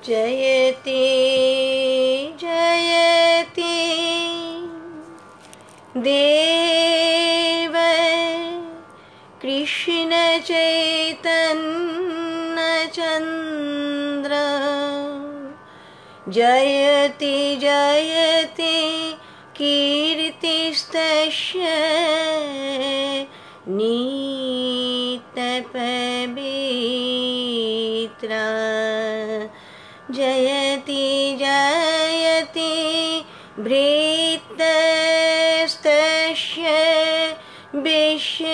जयति जयति देव कृष्ण चैतन्य चन्द्र जयति जयति कीर्तिस्तस्य नित्यपवित्रा जयति जयति भृत्यस्तस्य विश्वेशमूर्ते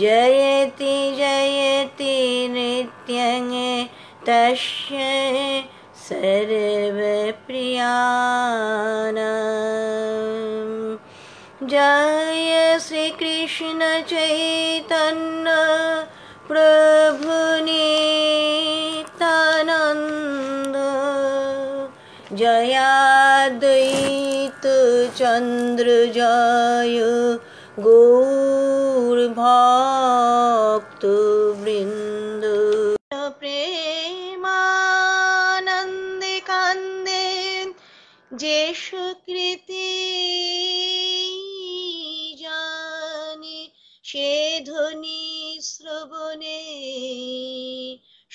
जयति जयति नित्यं तस्य सर्वप्रियाणाम् जय श्री कृष्ण चैतन्य प्रभु नित्यानंद जयाद्वैत चंद्र जय गौर भक्त वृंद प्रेमानंद कांदे जेषु कृति जाने से ध्वनि श्रवणे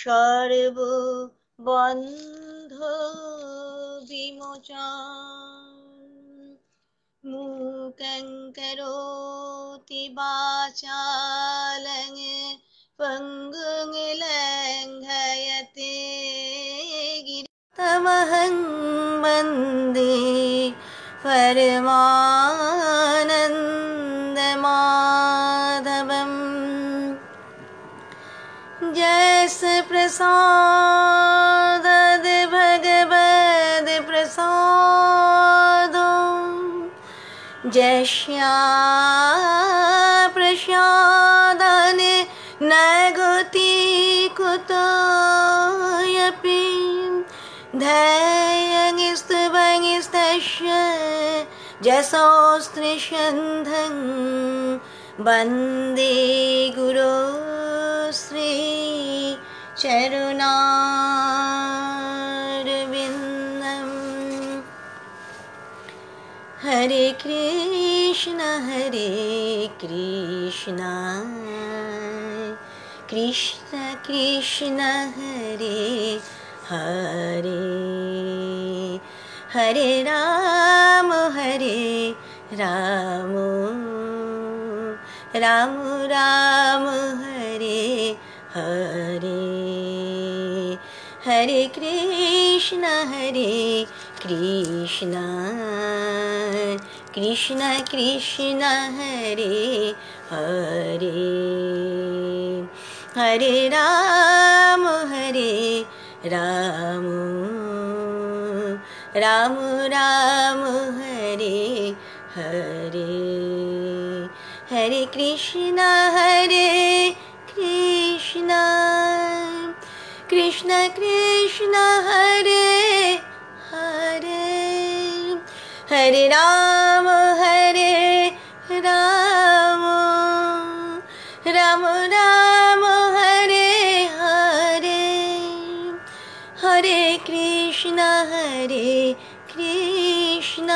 सर्व बंध विमोचन मूकं करोति वाचालं पंगुं लंघयते तमहं वन्दे परमानन्दमाधवम् जैस प्रसाद भगवद प्रसाद जैस्या प्रसादन न गति कुतोऽपि धैर्यस्तवस्तस्य जसोस्त्रिशन्धं वन्दे गुरो श्री चरुणारविन्दम् हरे कृष्ण कृष्ण कृष्ण हरे हरे हरे राम राम राम हरे हरे हरे कृष्ण कृष्ण कृष्ण हरे हरे हरे राम राम राम हरे हरे हरे कृष्ण कृष्ण कृष्ण हरे हरे हरे राम राम राम हरे हरे हरे कृष्ण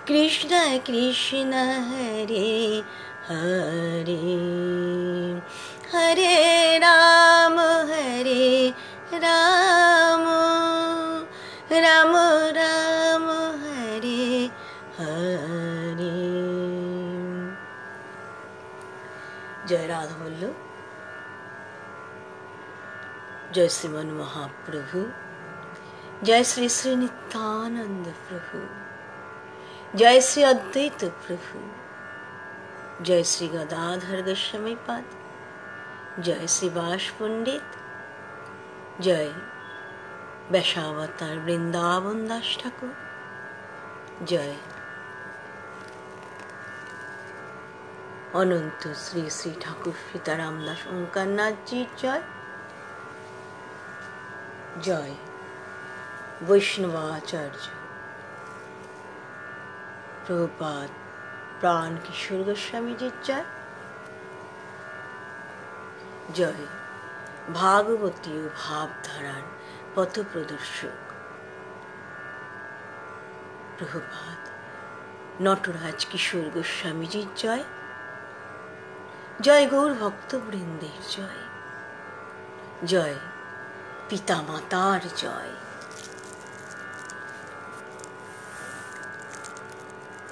कृष्ण कृष्ण हरे हरे हरे राम राम राम हरे हरे। जय राधा वल्लभ, जय श्रीमन महाप्रभु, जय श्री श्री नित्यानंद प्रभु, जय श्री अद्वैत प्रभु, जय श्री गदाधर गोस्वामी पाद, जय श्री वास पंडित, जय बैशावतार वृंदावन दास ठाकुर, जय अनंत श्री श्री ठाकुर सीताराम दास ओंकारनाथ जी, जय जय वैष्णवाचार्य प्रभुपाद प्राण किशोर गोस्वामी जी, जय জয় ভাগবতীয় ভাবধারার পথপ্রদর্শক প্রভুপাদ নটরাজ কিশোর গোস্বামীজির জয়। জয় গৌর ভক্তবৃন্দের জয়। জয় পিতা মাতার জয়।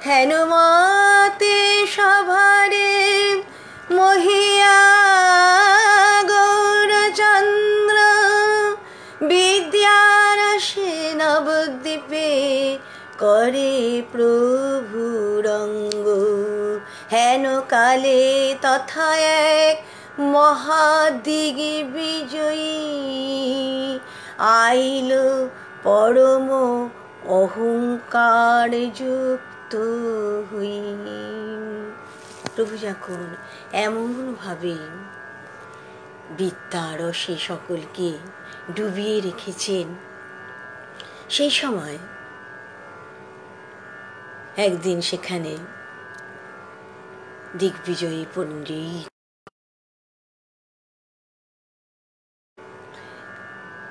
হেনুমতে সভারে মহিয়া গৌরচন্দ্র বিদ্যারসে নবদ্বীপে করে প্রভু রঙ্গ। হেন কালে তথা এক মহাদিগ বিজয়ী আইল পরম অহংকার যুক্ত হই। প্রভু যখন এমনভাবে বিদ্যারসে সকলকে ডুবিয়ে রেখেছেন, সেই সময় একদিন সেখানে দিগ্বিজয়ী পণ্ডিত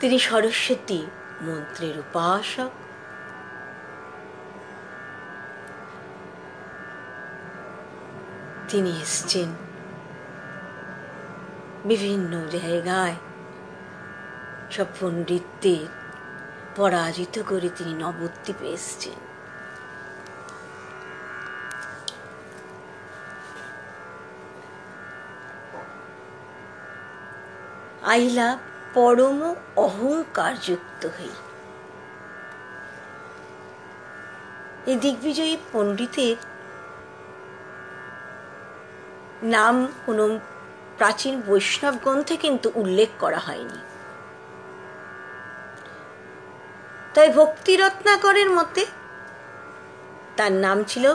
তিনি সরস্বতী মন্ত্রের উপাসক। তিনি এসছেন বিভিন্ন জায়গায় সব পণ্ডিতদের পরাজিত করে তিনি নবদ্বীপে এসছেন। আইলা পরম অহংকার যুক্ত হই। এই দিগ্বিজয়ী পণ্ডিতের নাম কোনো প্রাচীন বৈষ্ণব গ্রন্থে কিন্তু উল্লেখ করা হয়নি। তাই ভক্তি রত্নাকরের মতে তার নাম ছিল,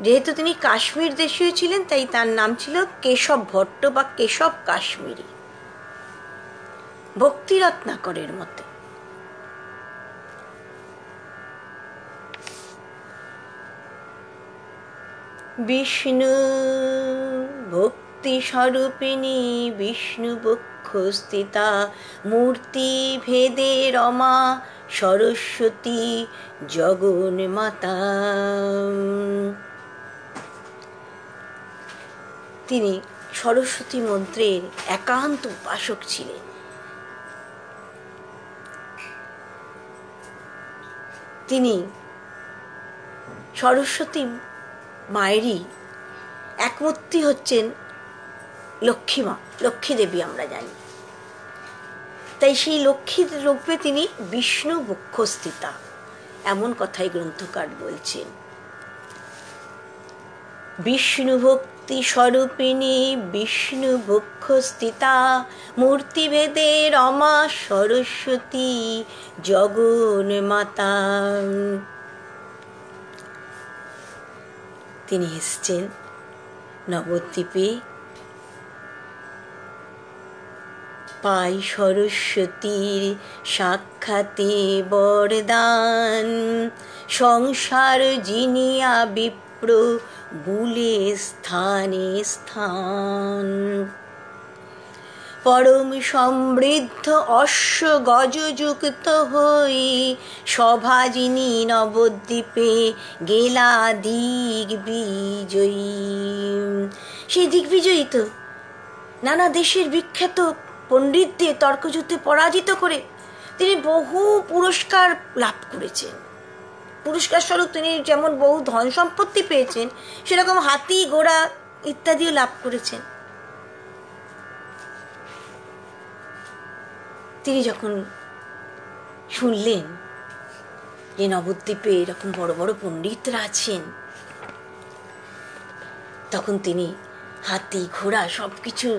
যেহেতু তিনি কাশ্মীর দেশীয় ছিলেন তাই তার নাম ছিল কেশব ভট্ট বা কেশব কাশ্মীরি। ভক্তি রত্নাকরের মতে বিষ্ণু ভক্তি স্বরূপিণী বিষ্ণু বক্ষ স্থিতা মূর্তি ভেদে রমা সরস্বতী জগন মাতা। তিনি সরস্বতী মন্ত্রের একান্ত উপাসক ছিলেন। তিনি সরস্বতী মায়েরই একমূর্তি হচ্ছেন লক্ষ্মী মা, লক্ষ্মী দেবী আমরা জানি। তাই সেই লক্ষ্মী রূপে তিনি বিষ্ণু বক্ষস্থিতা, এমন কথাই গ্রন্থকার বলছেন। বিষ্ণু ভক্তি স্বরূপিণী বিষ্ণু বক্ষস্থিতা মূর্তিভেদে রমা সরস্বতী জগন মাতা। তিনি এসছেন নবদ্বীপে, পাই সরস্বতীর সাক্ষাতে বরদান সংসার জিনিয়া বিপ্র বুলে স্থানে স্থান। পরম সমৃদ্ধ অশ্ব গজযুক্ত হই সভাজিনী নবদ্বীপে গেলা দিগ্বিজয়ী। সেই দিগ্বিজয়ী তো নানা দেশের বিখ্যাত পণ্ডিতদের তর্কযুদ্ধে পরাজিত করে তিনি বহু পুরস্কার লাভ করেছেন। পুরস্কার স্বরূপ তিনি যেমন বহু ধন সম্পত্তি পেয়েছেন, সেরকম হাতি ঘোড়া ইত্যাদিও লাভ করেছেন। তিনি যখন শুনলেন যে নবদ্বীপে এরকম বড় বড় পণ্ডিতরা আছেন, তখন তিনি হাতি ঘোড়া সবকিছু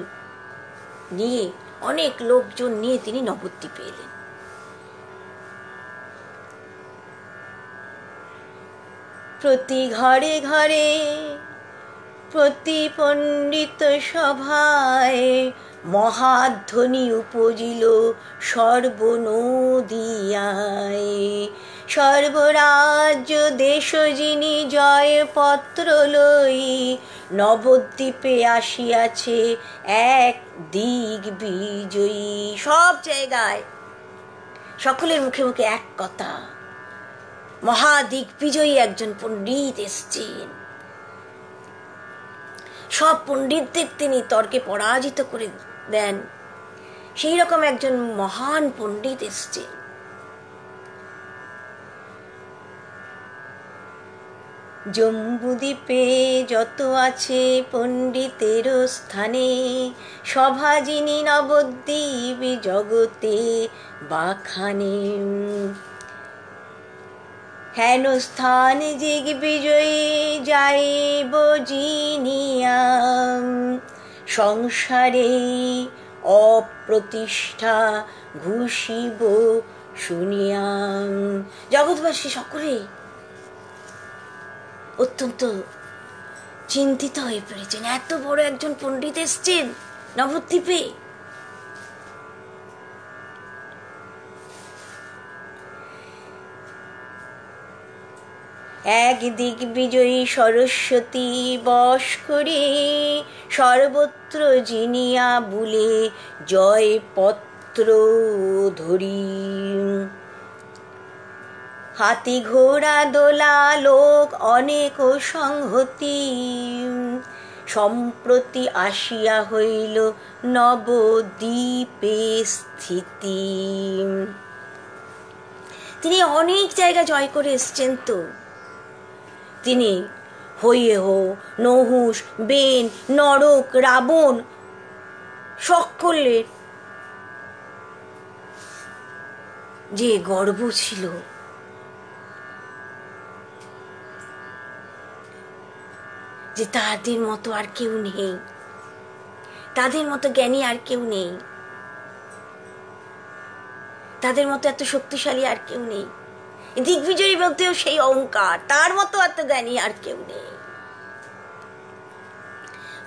নিয়ে, অনেক লোকজন নিয়ে তিনি নবদ্বীপে এলেন। প্রতি ঘরে ঘরে প্রতি পণ্ডিত সভায় মহাধ্বনি উপজিল সর্বনদিয়ায়। সর্বরাজ্য দেশ যিনি জয় পত্র লই, নবদ্বীপে আসিয়াছে এক দিগ্বিজয়ী। সব জায়গায় সকলের মুখে মুখে এক কথা, মহাদিগ্বিজয়ী একজন পণ্ডিত এসছেন। সব পণ্ডিতদের তিনি তর্কে পরাজিত করে দেন, সেই রকম একজন মহান পণ্ডিত এসছেন। জম্বুদ্বীপে যত আছে পণ্ডিতের স্থানে, সভা যিনি নবদ্বীপ জগতে বাখানে। হেন স্থান দিগ্বিজয়ী যাইব জিনিয়াম, সংসারে অপ্রতিষ্ঠা ঘুষিব শুনিয়াম। জগৎবাসী সকলে অত্যন্ত চিন্তিত হয়ে পড়েছেন, এত বড় একজন পণ্ডিত এসছেন নবদ্বীপে। এক দিগ্বিজয়ী সরস্বতী বশ করে, সর্বত্র জিনিয়া বুলে জয় পত্র ধরি। হাতি ঘোড়া দোলা লোক অনেক সংহতি, সম্প্রতি আসিয়া হইল নবদ্বীপে স্থিতি। তিনি অনেক জায়গা জয় করে এসছেন। তো তিনি হৈয়েহ, নহুষ, বেন, নরক, রাবণ সকলের যে গর্ব ছিল, যে তাদের মতো আর কেউ নেই, তাদের মতো জ্ঞানী আর কেউ নেই, তাদের মতো এত শক্তিশালী আর কেউ নেই। দিগ্বিজয়ী বলতেও সেই অহংকার, তার মতো এত জ্ঞানী আর কেউ নেই।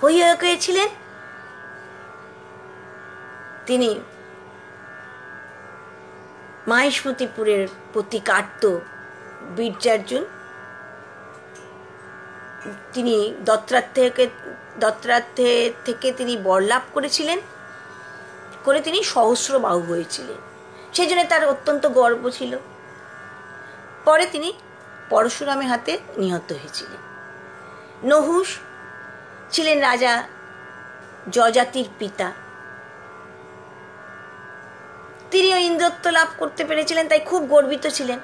হৈয়ে ছিলেন তিনি মাহিষ্মতিপুরের প্রতি কার্ত বীর্যার্জুন। তিনি দত্রার্থে থেকে তিনি বরলাভ করেছিলেন, করে তিনি সহস্রবাহু হয়েছিলেন। সেই জন্য তার অত্যন্ত গর্ব ছিল। পরে তিনি পরশুরামের হাতে নিহত হয়েছিলেন। নহুষ ছিলেন রাজা যজাতির পিতা, তিনিও ইন্দ্রত্ব লাভ করতে পেরেছিলেন, তাই খুব গর্বিত ছিলেন।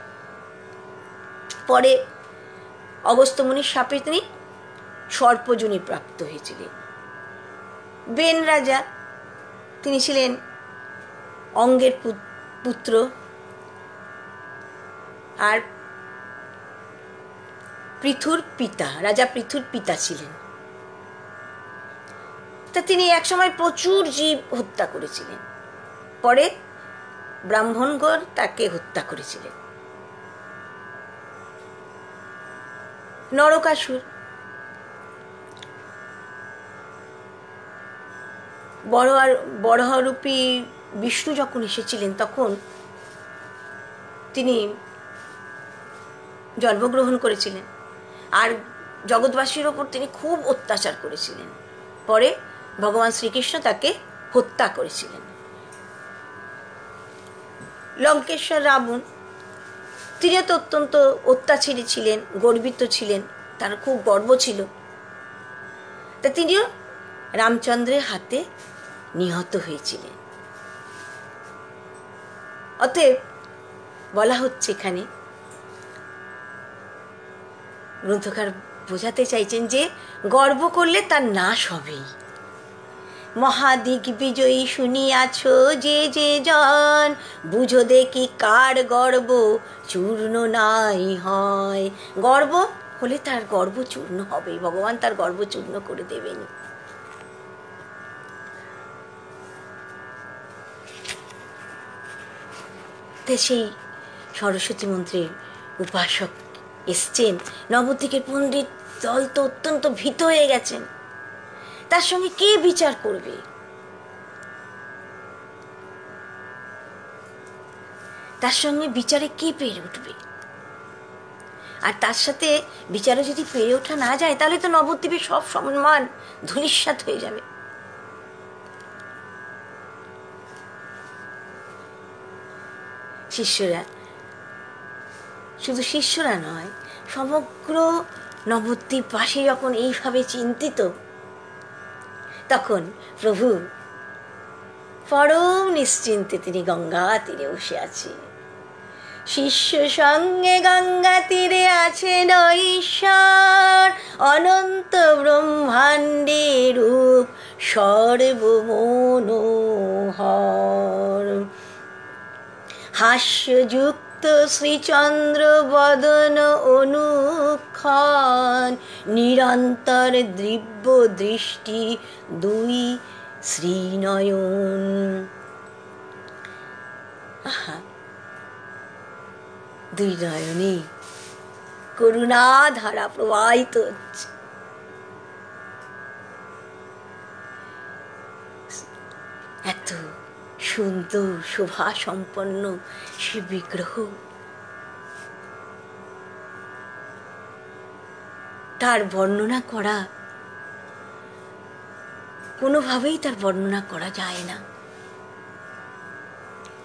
পরে অগস্ত্য মুনির শাপে তিনি সর্পযোনি প্রাপ্ত হয়েছিলেন। বেন রাজা, তিনি ছিলেন অঙ্গের পুত্র, আর পৃথুর পিতা, রাজা পৃথুর পিতা ছিলেন। তা তিনি একসময় প্রচুর জীব হত্যা করেছিলেন, পরে ব্রাহ্মণগণ তাকে হত্যা করেছিলেন। নরকাসুর, বরাহরূপী বিষ্ণু যখন এসেছিলেন, তখন তিনি জন্মগ্রহণ করেছিলেন, আর জগৎবাসীর ওপর তিনি খুব অত্যাচার করেছিলেন। পরে ভগবান শ্রীকৃষ্ণ তাকে হত্যা করেছিলেন। লঙ্কেশ্বর রাবণ, তিনিও তো অত্যন্ত অত্যাচারী ছিলেন, গর্বিত ছিলেন, তার খুব গর্ব ছিল। তা তিনিও রামচন্দ্রের হাতে নিহত হয়েছিলেন। অতএব বলা হচ্ছে, এখানে গ্রন্থকার বোঝাতে চাইছেন যে গর্ব করলে তার নাশ হবেই। মহাদিগ্বিজয়ী শুনিয়াছ যে যে জন, বুঝো দেখি কার গর্ব চূর্ণ নাই হয়। গর্ব হলে তার গর্ব চূর্ণ হবেই, ভগবান তার গর্ব চূর্ণ করে দেবেন। সেই সরস্বতী মন্ত্রের উপাসক এসছেন। নবদ্বীপের পণ্ডিত দল তো অত্যন্ত ভীত হয়ে গেছেন, তার সঙ্গে কে বিচার করবে? তার সঙ্গে বিচারে কে পেরে উঠবে? আর তার সাথে বিচারে যদি পেরে ওঠা না যায়, তাহলে তো নবদ্বীপের সব সম্মান ধূলিসাৎ হয়ে যাবে। শিষ্যরা, শুধু শিষ্যরা নয়, সমগ্র নবদ্বীপবাসী যখন এইভাবে চিন্তিত, তখন প্রভু পরম নিশ্চিন্তে তিনি গঙ্গা তীরে বসে আছে। শিষ্য সঙ্গে গঙ্গা তীরে আছেন ঈশ্বর, অনন্ত ব্রহ্মাণ্ডে রূপ সর্বমনোহর। হাস্যযুক্ত শ্রীচন্দ্র বদন অনুক্ষণ, নিরন্তর দিব্য দৃষ্টি দুই শ্রীনয়ন। আহা, দুই নয়নে করুণা ধারা প্রবাহিত হচ্ছে। এত সুন্দর শোভা সম্পন্ন সে বিগ্রহ, তার বর্ণনা করা কোনোভাবেই তার বর্ণনা করা যায় না।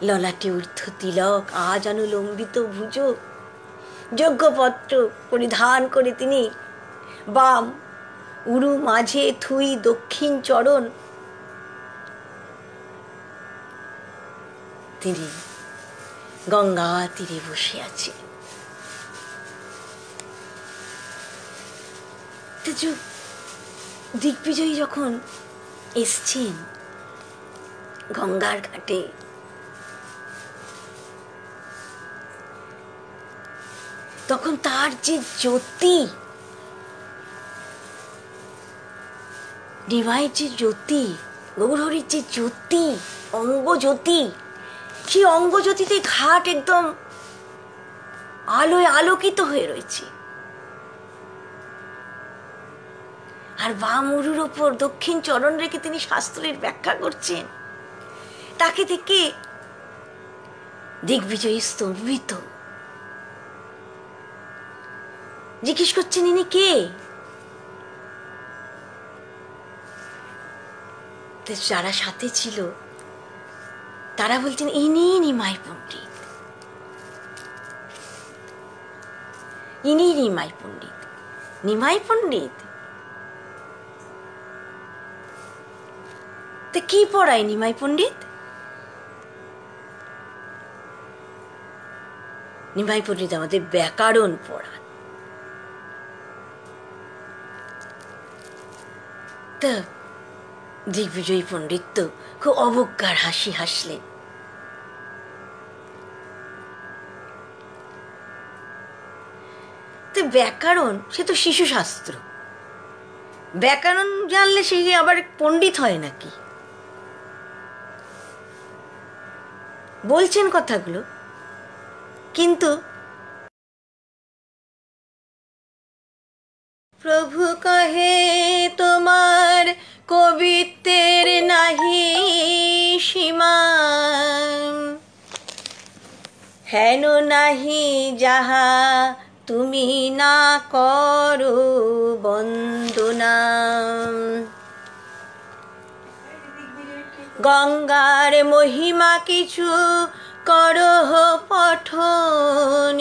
ললাটে ঊর্ধ্ব তিলক, আজ অনুলম্বিত ভুজ, যজ্ঞপত্র পরিধান করে তিনি বাম উরু মাঝে থুই দক্ষিণ চরণ, তিনি গঙ্গা তীরে বসে আছে। দিগ্বিজয়ী যখন এসছেন গঙ্গার ঘাটে, তখন তার যে জ্যোতি, নিমাইয়ের যে জ্যোতি, গৌরহরির যে জ্যোতি, অঙ্গজ্যোতি, সেই অঙ্গজ্যোতিতে ঘাট একদম আলোয় আলোকিত হয়ে রয়েছে। আর বাম উরুর ওপর দক্ষিণ চরণ রেখে তিনি শাস্ত্রের ব্যাখ্যা করছেন। তাকে দেখে দিগ্বিজয়ী স্তম্ভিত, জিজ্ঞেস করছেন ইনি কে? যারা সাথে ছিল তারা বলছেন ইনি নিমাই পণ্ডিত, ইনি নিমাই পণ্ডিত। নিমাই পণ্ডিত তো কি পড়ায় নিমাই পণ্ডিত? নিমাই পণ্ডিত আমাদের ব্যাকরণ পড়ান। তা দিগ্বিজয়ী পণ্ডিত তো খুব অবজ্ঞার হাসি হাসলেন। তো ব্যাকরণ সে তো শিশু শাস্ত্র, ব্যাকরণ জানলে সে আবার পণ্ডিত হয় নাকি? বলছেন কথাগুলো, কিন্তু প্রভু কহে তোমার কবিত্বের নাহি সীমা, হেন নাহি যাহা তুমি না করো বন্দনা। গঙ্গার মহিমা কিছু করহ পঠন,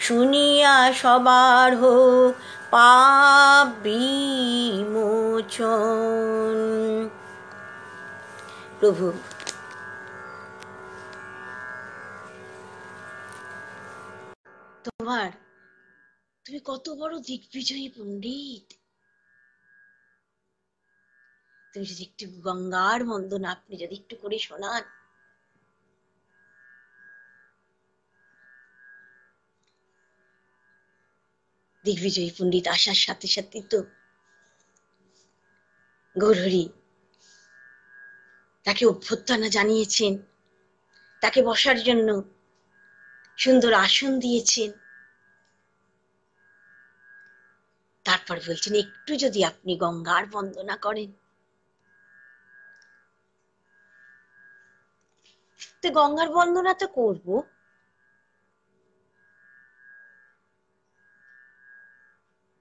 শুনিয়া সবার হোক পাপ বিমোচন। প্রভু, তুমি কত বড় দিগ্বিজয়ী পণ্ডিত, তুমি যদি একটু গঙ্গার বন্দনা আপনি যদি একটু করে শোনান। দিগ্বিজয়ী পণ্ডিত আসার সাথে সাথে তো গৌরহরি তাকে অভ্যর্থনা জানিয়েছেন, তাকে বসার জন্য সুন্দর আসন দিয়েছেন। তারপর বলছেন একটু যদি আপনি গঙ্গার বন্দনা করেন। তো গঙ্গার বন্দনা তো করবো,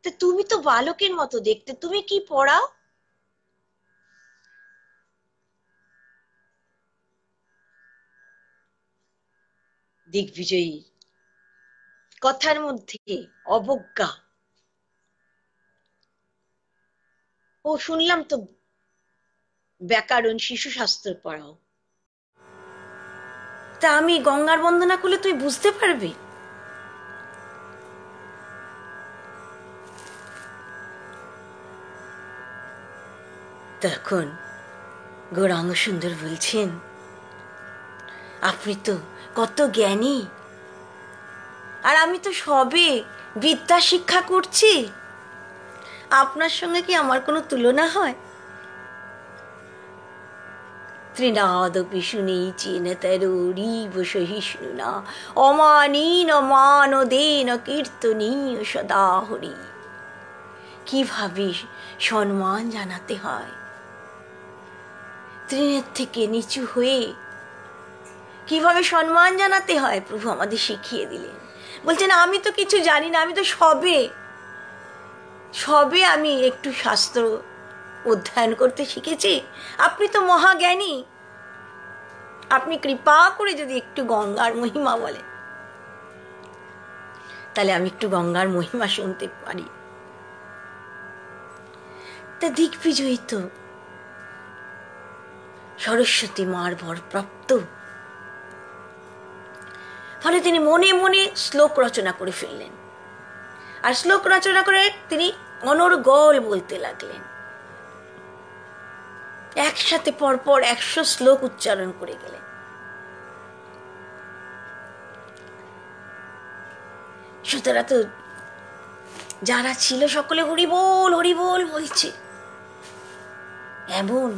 তা তুমি তো বালকের মতো দেখতে, তুমি কি পড়াও? দিগ্বিজয়ী কথার মধ্যে অবজ্ঞা। ও শুনলাম তো ব্যাকরণ, শিশু শাস্ত্র পড়াও। তা আমি গঙ্গার বন্দনা করলে তুই বুঝতে পারবি? তখন গৌরাঙ্গ সুন্দর বলছেন, আপনি তো কত জ্ঞানী, আর আমি তো সবে বিদ্যা শিক্ষা করছি, আপনার সঙ্গে কি আমার কোনো তুলনা হয়? তৃণাদপি শুনেছেন তরুরীব সহিষ্ণুনা অমানীন মানদেন কীর্তনীয় সদা হরি। কিভাবে সম্মান জানাতে হয়, তৃণের থেকে নিচু হয়ে কিভাবে সম্মান জানাতে হয় প্রভু আমাদের শিখিয়ে দিলেন। বলছেন আমি তো কিছু জানি না, আমি তো সবে আমি একটু শাস্ত্র অধ্যয়ন করতে শিখেছি, আপনি তো মহাজ্ঞানী, আপনি কৃপা করে যদি একটু গঙ্গার মহিমা বলেন, তাহলে আমি একটু গঙ্গার মহিমা শুনতে পারি। তা দিগ্বিজয়ী তো সরস্বতী মার বরপ্রাপ্ত, ফলে তিনি মনে মনে শ্লোক রচনা করে ফেললেন, আর শ্লোক রচনা করে তিনি অনর্গল বলতে লাগলেন। একসাথে পরপর 100 শ্লোক উচ্চারণ করে গেলেন। সুতরাং তো যারা ছিল সকলে হরিবোল হরিবোল বলছে। এমন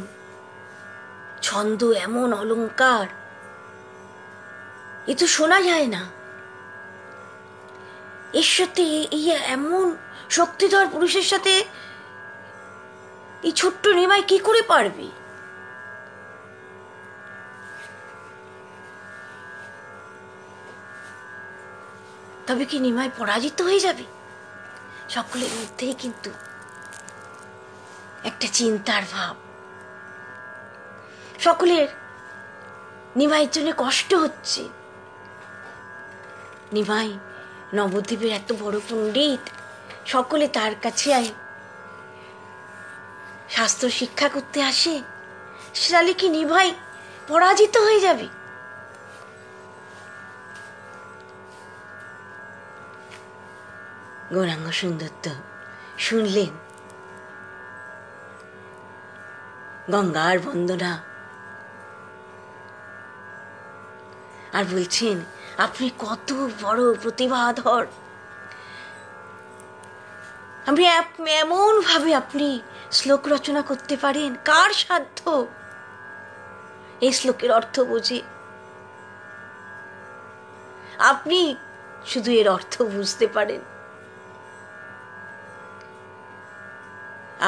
ছন্দ, এমন অলংকার, এ তো শোনা যায় না। এর সাথে এই এমন শক্তিধর পুরুষের সাথে এই ছোট্ট নিমাই কি করে পারবে? তবে কি নিমাই পরাজিত হয়ে যাবে? সকলের মধ্যেই কিন্তু একটা চিন্তার ভাব, সকলের নিমাইয়ের জন্য কষ্ট হচ্ছে। নিমাই নবদ্বীপের এত বড় পণ্ডিত, সকলে তার কাছে শাস্ত্র শিক্ষা করতে আসে, তাহলে কি নিমাই পরাজিত হয়ে যাবে? গৌরাঙ্গ সুন্দর তো শুনলেন গঙ্গার বন্দনা, আর বলছেন আপনি কত বড় প্রতিভাধর, আপনি এমন ভাবে আপনি শ্লোক রচনা করতে পারেন, কার সাধ্য এই শ্লোকের অর্থ বোঝে? আপনি শুধু এর অর্থ বুঝতে পারেন,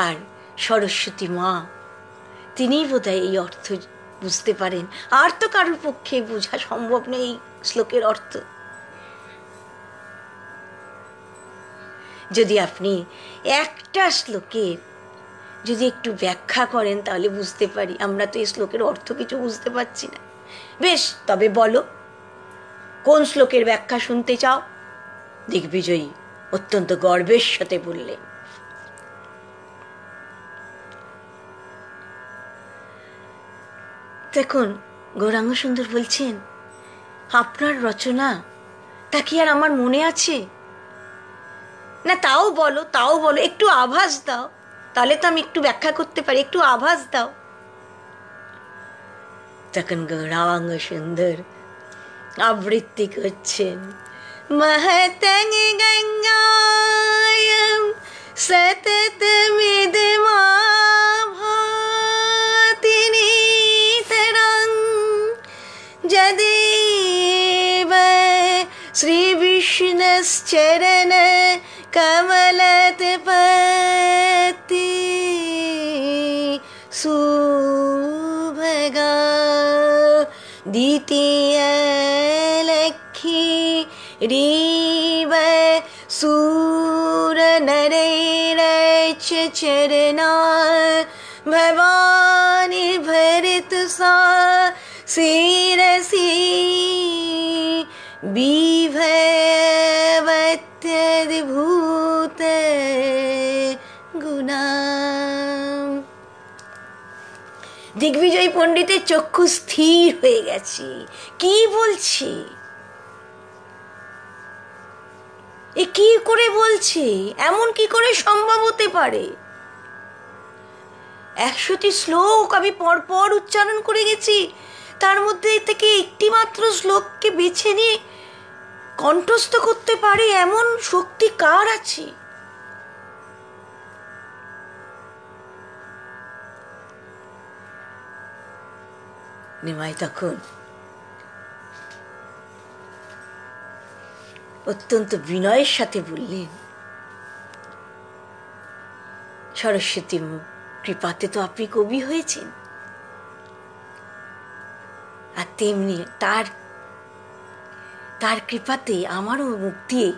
আর সরস্বতী মা তিনি বোধহয় এই অর্থ বুঝতে পারেন, আর তো কারোর পক্ষে বোঝা সম্ভব নেই এই শ্লোকের অর্থ। যদি আপনি একটা শ্লোকের যদি একটু ব্যাখ্যা করেন তাহলে বুঝতে পারি, আমরা তো এই শ্লোকের অর্থ কিছু বুঝতে পারছি না। বেশ, তবে বলো কোন শ্লোকের ব্যাখ্যা শুনতে চাও? দিগ্বিজয়ী অত্যন্ত গর্বের সাথে বললেন। দেখুন গৌরাঙ্গ সুন্দর বলছেন, আপনার রচনা তা কি আর আমার মনে আছে? না, তাও বলো, একটু আভাস দাও, তাহলে তো আমি একটু ব্যাখ্যা করতে পারি, একটু আভাস দাও। তখন গৌরাঙ্গ সুন্দর আবৃত্তি করছেন, महतं गङ्गायां सततमिदमाभाति नितरं यदेव श्रीविष्णुश्चरण कमलतपति सुभगा द्वितीय रीव सूर नरे चरना भवानी भरित सा शिरसी বিভবত্যদ্ভুত গুণা। দিগ্বিজয়ী পণ্ডিতের চক্ষু স্থির হয়ে গেছে। কি বলছে এ? কি করে বলছে? এমন কি করে সম্ভব হতে পারে? 100টি শ্লোক আমি পরপর উচ্চারণ করে গেছি, তার মধ্যে থেকে একটি মাত্র শ্লোককে বেছে নিয়ে কণ্ঠস্থ করতে পারে এমন শক্তি কার আছে? নিমাই তখন অত্যন্ত বিনয়ের সাথে বললেন, সরস্বতীর কৃপাতে তো আপনি কবি হয়েছেন, আর তেমনি তার কৃপাতে আমারও মুখ দিয়ে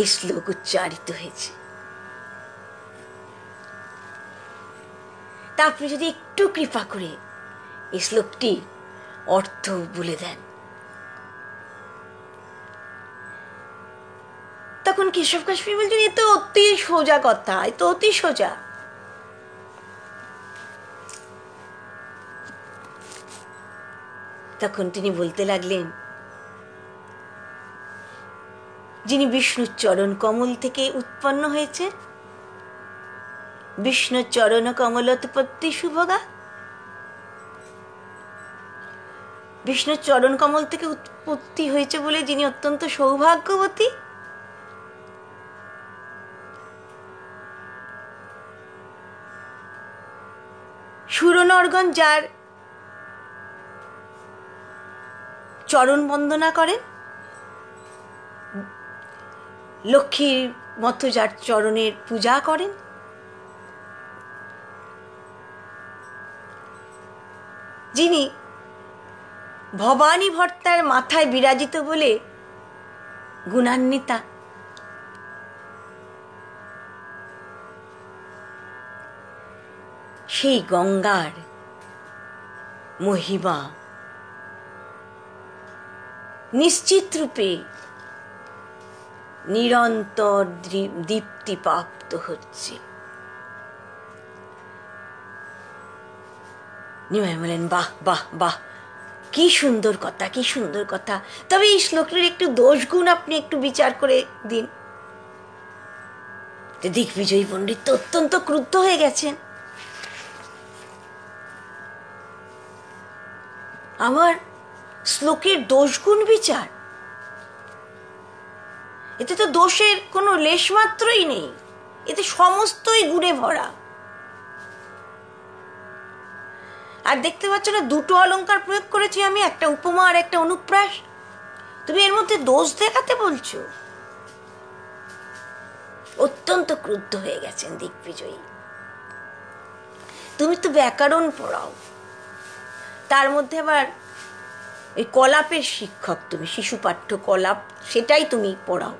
এই শ্লোক উচ্চারিত হয়েছে। তা আপনি যদি একটু কৃপা করে এই শ্লোকটি অর্থ বলে দেন। তখন কেশব কাশ্মীর বলছেন, এ তো অতি সোজা কথা, এ তো অতি সোজা। তখন তিনি বলতে লাগলেন, যিনি বিষ্ণুর চরণ কমল থেকে উৎপন্ন হয়েছে, বিষ্ণুর চরণ কমলোৎপত্তি শুভগা, বিষ্ণুর চরণ কমল থেকে উৎপত্তি হয়েছে বলে যিনি অত্যন্ত সৌভাগ্যবতী, সুরনরগণ যার চরণ বন্দনা করেন, লক্ষ্মীর মতো যার চরণের পূজা করেন, যিনি ভবানী ভর্তার মাথায় বিরাজিত বলে গুণান্বিতা, সেই গঙ্গার মহিমা নিশ্চিত রূপে নিরন্তর দীপ্তিপ্রাপ্ত হচ্ছে। নিমাই বলেন, বাহ বাহ বাহ, কি সুন্দর কথা, কি সুন্দর কথা। তবে এই শ্লোকের একটু দোষ গুণ আপনি একটু বিচার করে দিন। দিগ্বিজয়ী পণ্ডিত তো অত্যন্ত ক্রুদ্ধ হয়ে গেছেন। আমার শ্লোকের দোষ গুণ বিচার, এতে তো দোষের কোনো লেশ মাত্রই নেই, এতে সমস্তই গুণে ভরা। আর দেখতে পাচ্ছ না, দুটো অলংকার প্রয়োগ করেছি আমি, একটা উপমা আর একটা অনুপ্রাস। তুমি এর মধ্যে দোষ দেখাতে বলছো? অত্যন্ত ক্রুদ্ধ হয়ে গেছেন দিগ্বিজয়ী। তুমি তো ব্যাকরণ পড়াও, তার মধ্যে আবার ওই কলাপের শিক্ষক তুমি, শিশু পাঠ্য কলাপ, সেটাই তুমি পড়াও।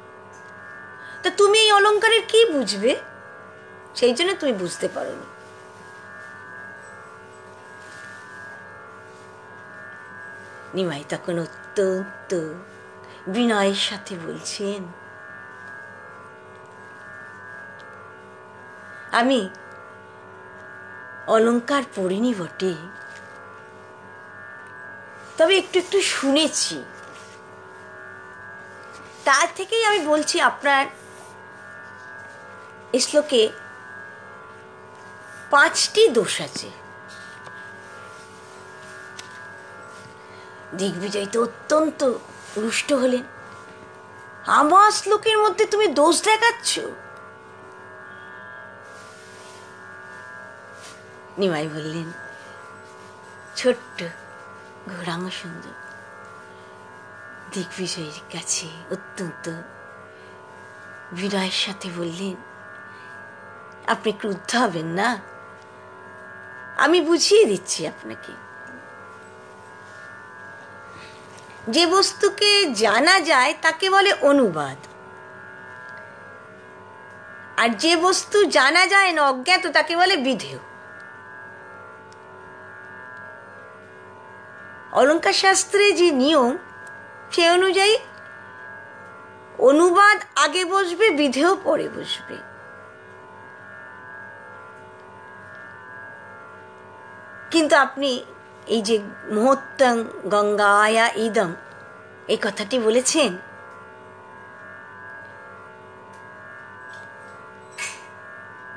তা তুমি এই অলংকারের কি বুঝবে? সেই জন্য তুমি বুঝতে পারোনি। নিমাই তখন অত্যন্ত বিনয়ের সাথে বলছেন, আমি অলংকার পড়িনি বটে, তবে একটু একটু শুনেছি, তার থেকেই আমি বলছি আপনার এই শ্লোকে 5টি দোষ আছে। দিগ্বিজয় তো অত্যন্ত রুষ্ট হলেন, আমার শ্লোকের মধ্যে তুমি দোষ দেখাচ্ছ? নিমাই বললেন, ছোট্ট গৌরাঙ্গ সুন্দর দিগ্বিজয়ের কাছে অত্যন্ত বিনয়ের সাথে বললেন, আপনি ক্রুদ্ধ হবেন না, আমি বুঝিয়ে দিচ্ছি আপনাকে। যে বস্তুকে জানা যায় তাকে বলে অনুবাদ, আর যে বস্তু জানা যায় না, অজ্ঞাত, তাকে বলে বিধেয়। অলঙ্কার শাস্ত্রে যে নিয়ম, সে অনুযায়ী অনুবাদ আগে বসবে, বিধেয় পরে বসবে। কিন্তু আপনি এই যে মুহূর্তং গঙ্গায়া ইদং, এই কথাটি বলেছেন,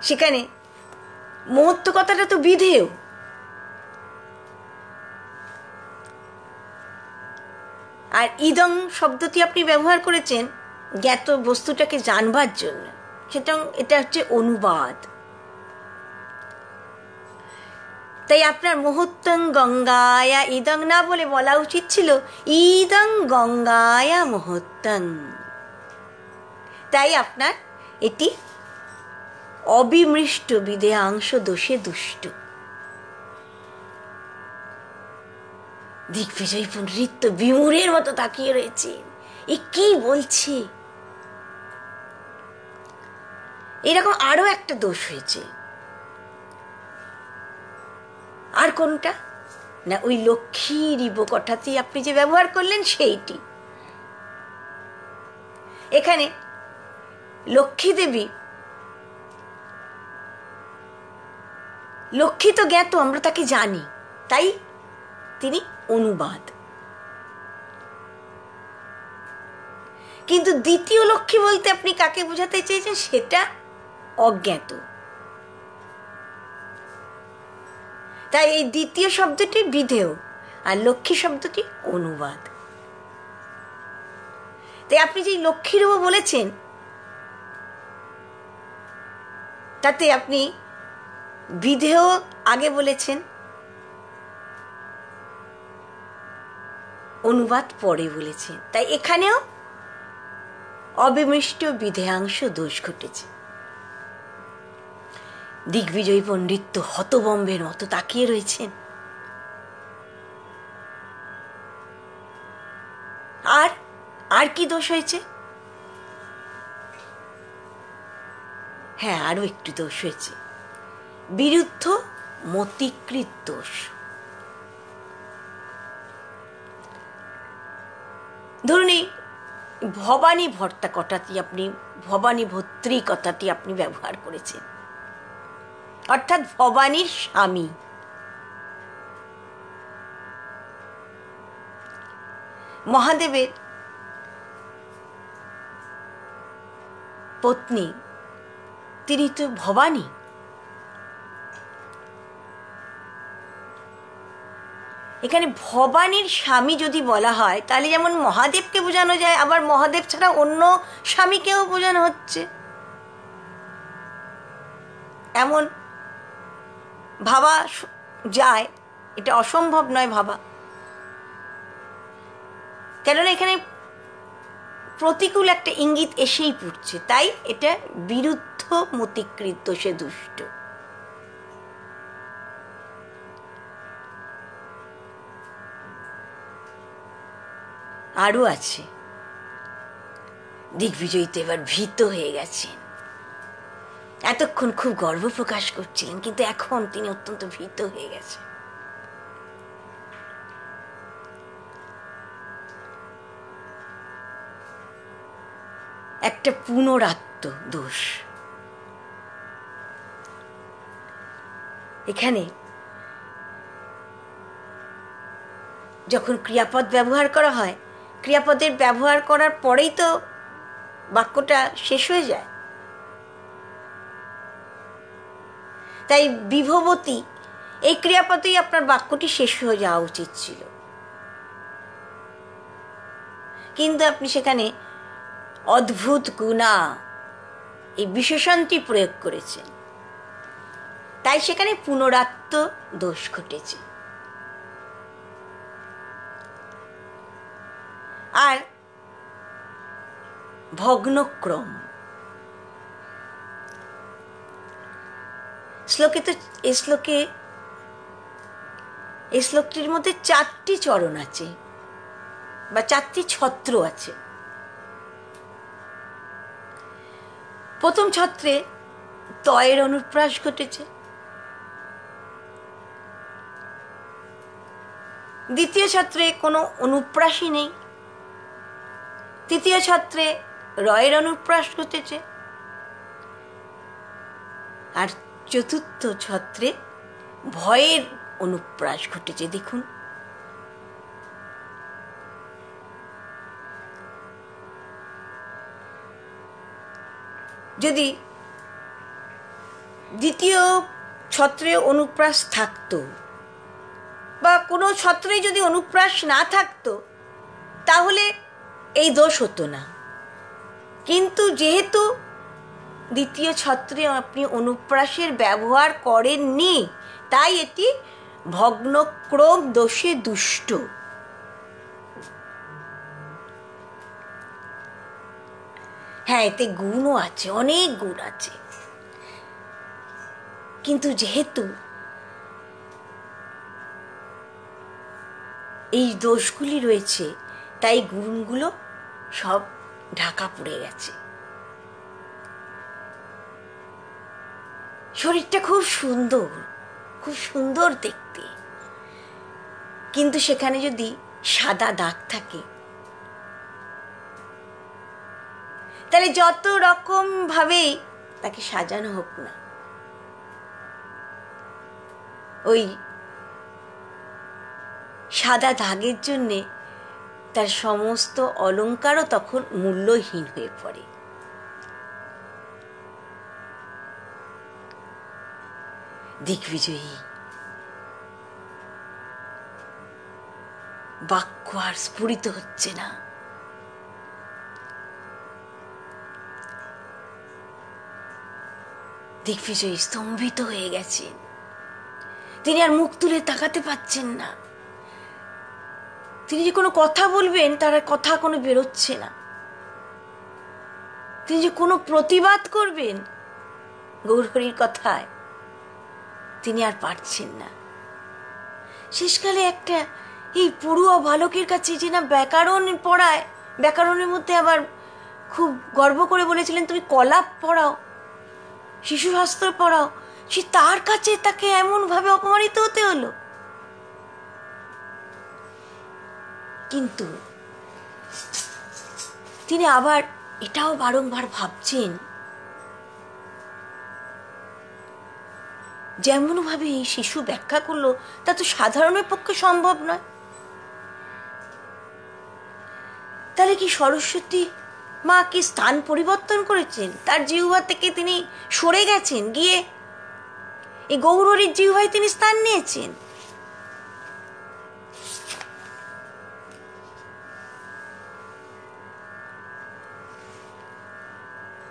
সেখানে মুহূর্ত কথাটা তো বিধেয়। আর ইদং শব্দটি আপনি ব্যবহার করেছেন জ্ঞাত বস্তুটাকে জানবার জন্য, সুতরাং এটা হচ্ছে অনুবাদ। তাই আপনার মুহূর্তং গঙ্গায়া ইদং না বলে বলা উচিত ছিল ইদং গঙ্গায়া মুহূর্তং। তাই আপনার এটি অবিমৃষ্ট বিধেয়াংশ দোষে দুষ্ট। দিগ্বিজয়ী পণ্ডিত তো বিমূঢ়ের মতো তাকিয়ে রয়েছে, এ কি বলছে। এরকম আরো একটা দোষ হয়েছে। আর কোনটা না, ওই লক্ষ্মীর ইব কথাটি আপনি যে ব্যবহার করলেন সেইটি। এখানে লক্ষ্মী দেবী, লক্ষ্মী তো জ্ঞাত, আমরা তাকে জানি, তাই তিনি অনুবাদ। কিন্তু দ্বিতীয় লক্ষ্মী বলতে আপনি কাকে বোঝাতে চেয়েছেন সেটা অজ্ঞাত। তাই এই দ্বিতীয় শব্দটি বিধেয় আর লক্ষ্মী শব্দটি অনুবাদ। তাই আপনি যে লক্ষ্মীর বলেছেন তাতে আপনি বিধেয় আগে বলেছেন, অনুবাদ পরে বলেছেন। তাই এখানেও অবিমিষ্ট বিধেয়াংশ দোষ ঘটেছে। দিগ্বিজয়ী পণ্ডিত তো হতবম্বের মতো তাকিয়ে রয়েছেন। আর আর কি দোষ হয়েছে? হ্যাঁ, আরো একটু দোষ হয়েছে, বিরুদ্ধ মতিকৃত দোষ। ধরুন এই ভবানী ভর্তা কথাটি আপনি, ভবানী ভর্ত্রী কথাটি আপনি ব্যবহার করেছেন, অর্থাৎ ভবানীর স্বামী। মহাদেবের পত্নী তিনি তো ভবানী। এখানে ভবানীর স্বামী যদি বলা হয় তাহলে যেমন মহাদেবকে বোঝানো যায়, আবার মহাদেব ছাড়া অন্য স্বামীকেও বোঝানো হচ্ছে, এমন ভাবা যায়। এটা অসম্ভব নয় ভাবা, কেননা এখানে প্রতিকূল একটা ইঙ্গিত এসেই পড়ছে। তাই এটা বিরুদ্ধ মতিকৃত দোষে দুষ্ট। আরও আছে। দিগ্বিজয়ী তো এবার ভীত হয়ে গেছেন। এতক্ষণ খুব গর্ব প্রকাশ করছিলেন, কিন্তু এখন তিনি অত্যন্ত ভীত হয়ে গেছেন। একটা পুনরাত্ম দোষ। এখানে যখন ক্রিয়াপদ ব্যবহার করা হয়, ক্রিয়াপদের ব্যবহার করার পরেই তো বাক্যটা শেষ হয়ে যায়। তাই বিভবতী এই ক্রিয়াপদেই আপনার বাক্যটি শেষ হয়ে যাওয়া উচিত ছিল, কিন্তু আপনি সেখানে অদ্ভুত গুণা এই বিশেষণটি প্রয়োগ করেছেন, তাই সেখানে পুনরাত্ম দোষ ঘটেছে। আর ভগ্নক্রম, শ্লোকে তো এই শ্লোকটির মধ্যে 4টি চরণ আছে বা 4টি ছত্র আছে। প্রথম ছত্রে তয়ের অনুপ্রাস ঘটেছে, দ্বিতীয় ছত্রে কোনো অনুপ্রাসই নেই, তৃতীয় ছত্রে রয়ের অনুপ্রাস ঘটেছে, আর চতুর্থ ছত্রে ভয়ের অনুপ্রাস ঘটেছে। দেখুন, যদি দ্বিতীয় ছত্রে অনুপ্রাস থাকতো বা কোনো ছত্রে যদি অনুপ্রাস না থাকতো তাহলে এই দোষ হতো না, কিন্তু যেহেতু দ্বিতীয় ছত্রে আপনি অনুপ্রাসের ব্যবহার করেননি তাই এটি ভগ্নক্রম দোষে দুষ্ট। হ্যাঁ, এতে গুণও আছে, অনেক গুণ আছে, কিন্তু যেহেতু এই দোষগুলি রয়েছে তাই গুণগুলো সব ঢাকা পড়ে গেছে। শরীরটা খুব সুন্দর, খুব সুন্দর দেখতে, কিন্তু সেখানে যদি সাদা দাগ থাকে তাহলে যত রকম ভাবেই তাকে সাজানো হোক না, ওই সাদা দাগের জন্যে তার সমস্ত অলংকারও তখন মূল্যহীন হয়ে পড়ে। দিগ্বিজয়ী বাক্য আর স্ফুরিত হচ্ছে না। দিগ্বিজয়ী স্তম্ভিত হয়ে গেছেন, তিনি আর মুখ তুলে তাকাতে পারছেন না। তিনি যে কোনো কথা বলবেন তার কথা কোনো বেরোচ্ছে না, তিনি যে কোনো প্রতিবাদ করবেন গৌরহরির কথায় তিনি আর পারছেন না। শেষকালে একটা এই পড়ুয়া বালকের কাছে যে না ব্যাকরণ পড়ায়, ব্যাকরণের মধ্যে আবার খুব গর্ব করে বলেছিলেন তুমি কলাপ পড়াও, শিশুশাস্ত্র পড়াও, সে তার কাছে তাকে এমন ভাবে অপমানিত হতে হলো। কিন্তু তিনি আবার এটাও বারংবার ভাবছেন যেমন ভাবে এই শিশু ব্যাখ্যা করলো তা তো সাধারণের পক্ষে সম্ভব নয়। তাহলে কি সরস্বতী মা কি স্থান পরিবর্তন করেছেন? তার জিহ্বা থেকে তিনি সরে গেছেন, গিয়ে এই গৌরহরির জিহ্বায় তিনি স্থান নিয়েছেন?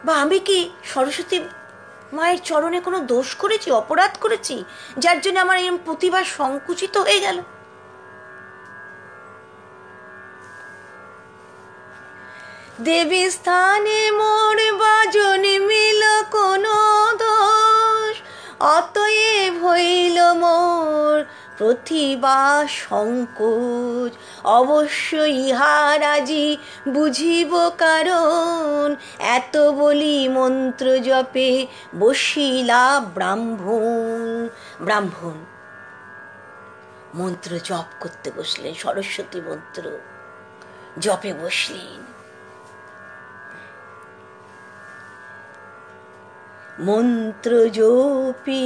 বা আমি কি সরস্বতী মায়ের চরণে কোনো দোষ করেছি, অপরাধ করেছি, যার জন্য আমার এরকম প্রতিভা সংকুচিত হয়ে গেল? দেবী স্থানে মোর বাজনে মিল কোনো দোষ, অতএব হইল মোর প্রতিভা সংকোচ। অবশ্য ইহার আজি বুঝিব কারণ, এত বলি মন্ত্র জপে বসিলা ব্রাহ্মণ। ব্রাহ্মণ মন্ত্র জপ করতে বসলেন, সরস্বতী মন্ত্র জপে বসলেন। মন্ত্র জপি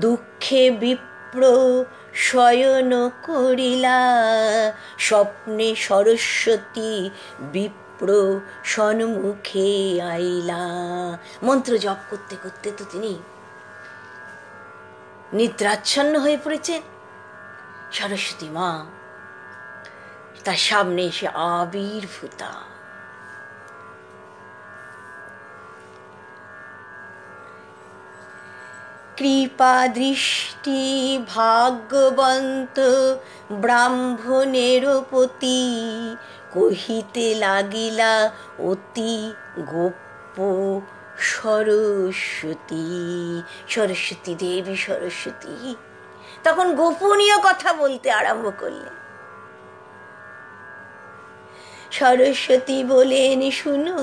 দুঃখে বিপ্র শয়ন করিলা, স্বপ্নে সরস্বতী বিপ্র সন্মুখে আইলা। মন্ত্র জপ করতে করতে তো তিনি নিদ্রাচ্ছন্ন হয়ে পড়েছেন। সরস্বতী মা তার সামনে এসে আবির্ভূতা। কৃপা দৃষ্টি ভাগ্যবন্ত ব্রাহ্মণের প্রতি, কহিতে লাগিলা অতি গোপ্য সরস্বতী। সরস্বতী দেবী সরস্বতী তখন গোপনীয় কথা বলতে আরম্ভ করলেন। সরস্বতী বলেন শুনো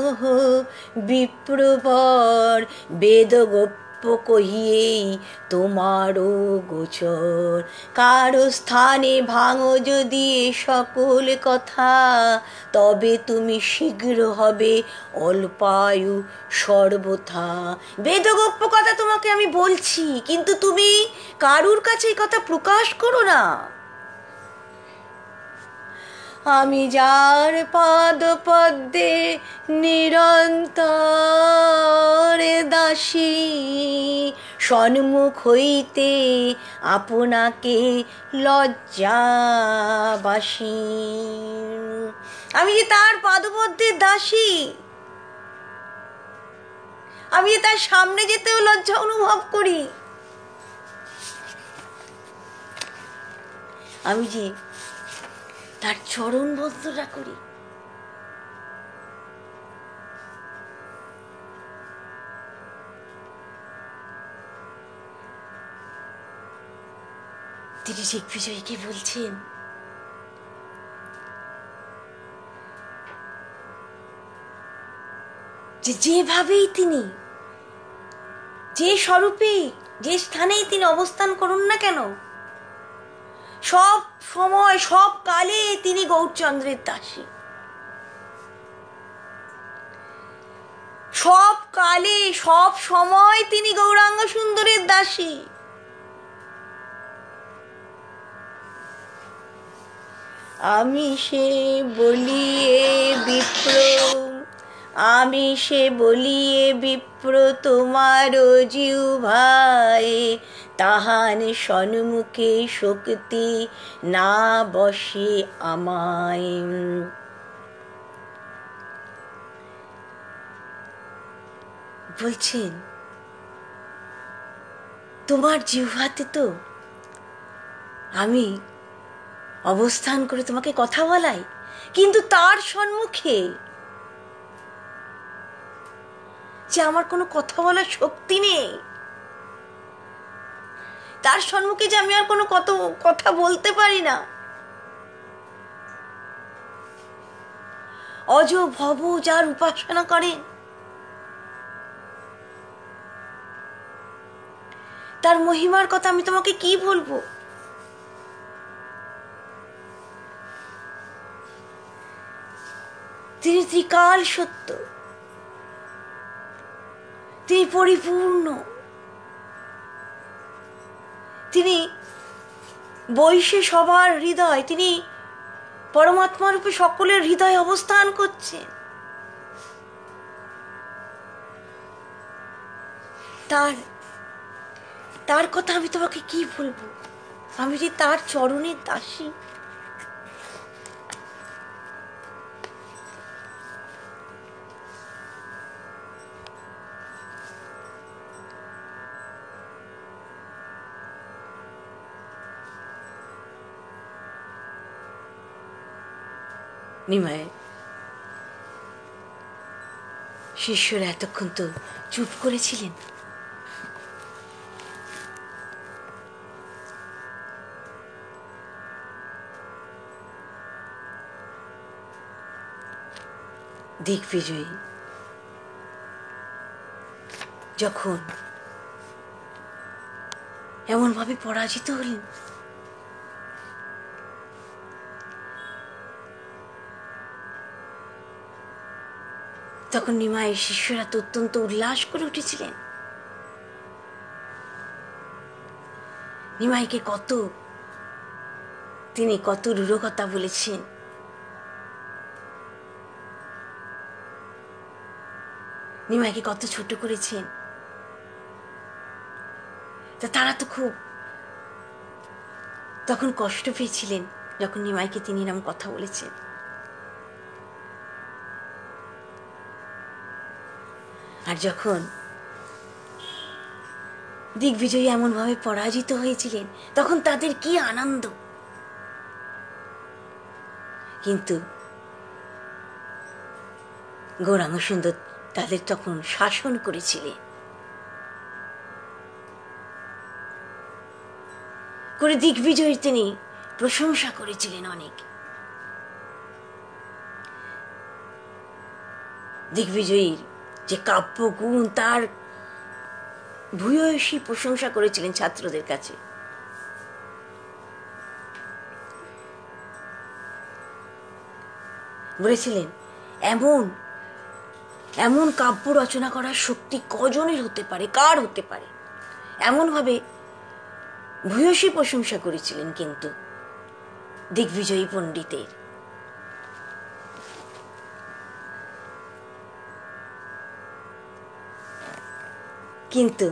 বিপ্রবর, বেদ গোপ্য কহিয়েই তোমারও গোচর। কারো স্থানে ভাঙো যদি এ সকল কথা, তবে তুমি শীঘ্র হবে অল্পায়ু সর্বথা। বেদগোপ্য কথা তোমাকে আমি বলছি, কিন্তু তুমি কারুর কাছে এই কথা প্রকাশ করো না। আমি যার পাদপদ্মে নিরন্তর দাসী, সন্মুখ হইতে আপনাকে লজ্জাবাসী। আমি যে তার পাদপদ্মের দাসী, আমি যে তার সামনে যেতেও লজ্জা অনুভব করি। আমি যে তার চরণ বন্দনা করি। তিনি দিগ্বিজয়ীকে বলছেন, যে যেভাবেই তিনি, যে স্বরূপে, যে স্থানেই তিনি অবস্থান করুন না কেন, সব সময় সব কালে তিনি গৌরচন্দ্রের দাসী। সব কালে সব সময় তিনি গৌরাঙ্গ সুন্দরের দাসী। আমি সে বলিয়ে বিপ্র, আমি সে বলিয়ে বিপ্র তোমার জিহ্বায়, তাহান সন্মুখে শক্তি না বসে আমায়। বলছেন, তোমার জিহ্বাতে তো আমি অবস্থান করে তোমাকে কথা বলাই, কিন্তু তার সম্মুখে যে আমার কোনো কথা বলার শক্তি নেই, তার সম্মুখে যে আমি আর কোনো কথা বলতে পারি না। অজ ভব যার উপাসনা করেন, তার মহিমার কথা আমি তোমাকে কি বলবো। তিনি ত্রিকাল সত্য, তিনি পরিপূর্ণ, তিনি বৈশে সবার হৃদয়, তিনি পরমাত্মা রূপে সকলের হৃদয়ে অবস্থান করছেন। তার কথা আমি তোমাকে কি বলবো, আমি যে তার চরণের দাসী। নিমাই শিষ্যরা এতক্ষণ তো চুপ করেছিলেন। দিগ্বিজয়ী যখন এমনভাবে পরাজিত হলেন, তখন নিমাইয়ের শিষ্যরা তো অত্যন্ত উল্লাস করে উঠেছিলেন। নিমাইকে তিনি কত রূঢ় কথা বলেছেন, নিমাইকে কত ছোট করেছেন। তা তারা তো খুব তখন কষ্ট পেয়েছিলেন যখন নিমাইকে তিনি এরকম কথা বলেছেন। আর যখন দিগ্বিজয়ী এমন ভাবে পরাজিত হয়েছিলেন, তখন তাদের কি আনন্দ। কিন্তু গৌরাঙ্গ সুন্দর তাদের তখন শাসন করেছিলেন, করে দিগ্বিজয়ীর তিনি প্রশংসা করেছিলেন অনেক। দিগ্বিজয়ীর যে কাব্যগুণ, তার ভূয়সী প্রশংসা করেছিলেন ছাত্রদের কাছে। বলেছিলেন এমন এমন কাব্য রচনা করার শক্তি কজনের হতে পারে, কার হতে পারে, এমন ভাবে ভূয়সী প্রশংসা করেছিলেন কিন্তু দিগ্বিজয়ী পণ্ডিতের। কিন্তু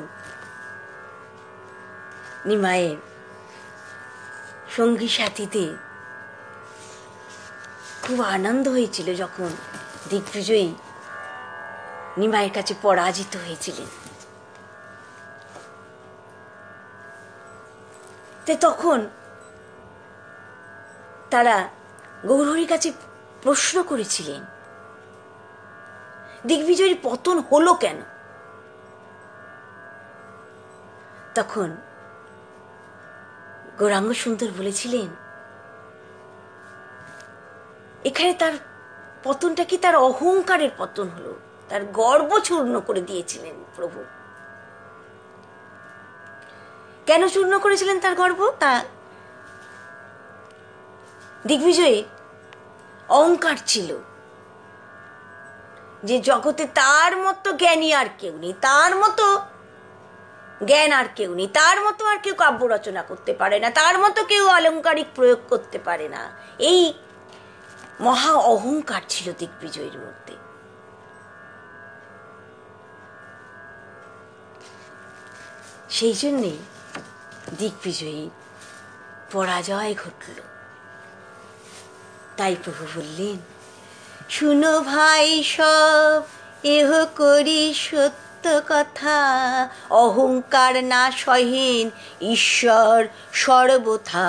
নিমাইয়ের সঙ্গী সাথীদের খুব আনন্দ হয়েছিল যখন দিগ্বিজয়ী নিমাইয়ের কাছে পরাজিত হয়েছিলেন। তখন তারা গৌরহরির কাছে প্রশ্ন করেছিলেন, দিগ্বিজয়ীর পতন হলো কেন? তখন গৌরাঙ্গ সুন্দর বলেছিলেন, এখানে তার পতনটা কি তার অহংকারের পতন হলো, তার গর্ব চূর্ণ করে দিয়েছিলেন প্রভু। কেন চূর্ণ করেছিলেন তার গর্ব? তা দিগ্বিজয়ের অহংকার ছিল যে জগতে তার মতো জ্ঞানী আর কেউ নেই, তার মতো জ্ঞান আর কেউ নেই, তার মতো আর কেউ কাব্য রচনা করতে পারে না, তার মতো কেউ আলংকারিক প্রয়োগ করতে পারে না। এই মহা অহংকার ছিল দিগ্বিজয়ের মধ্যে। সেই জন্যে দিগ্বিজয়ী পরাজয় ঘটল। তাই প্রভু বললেন, শুনো ভাই সব এহ করি সত্য কথা, অহংকার না সহেন ঈশ্বর সর্বথা,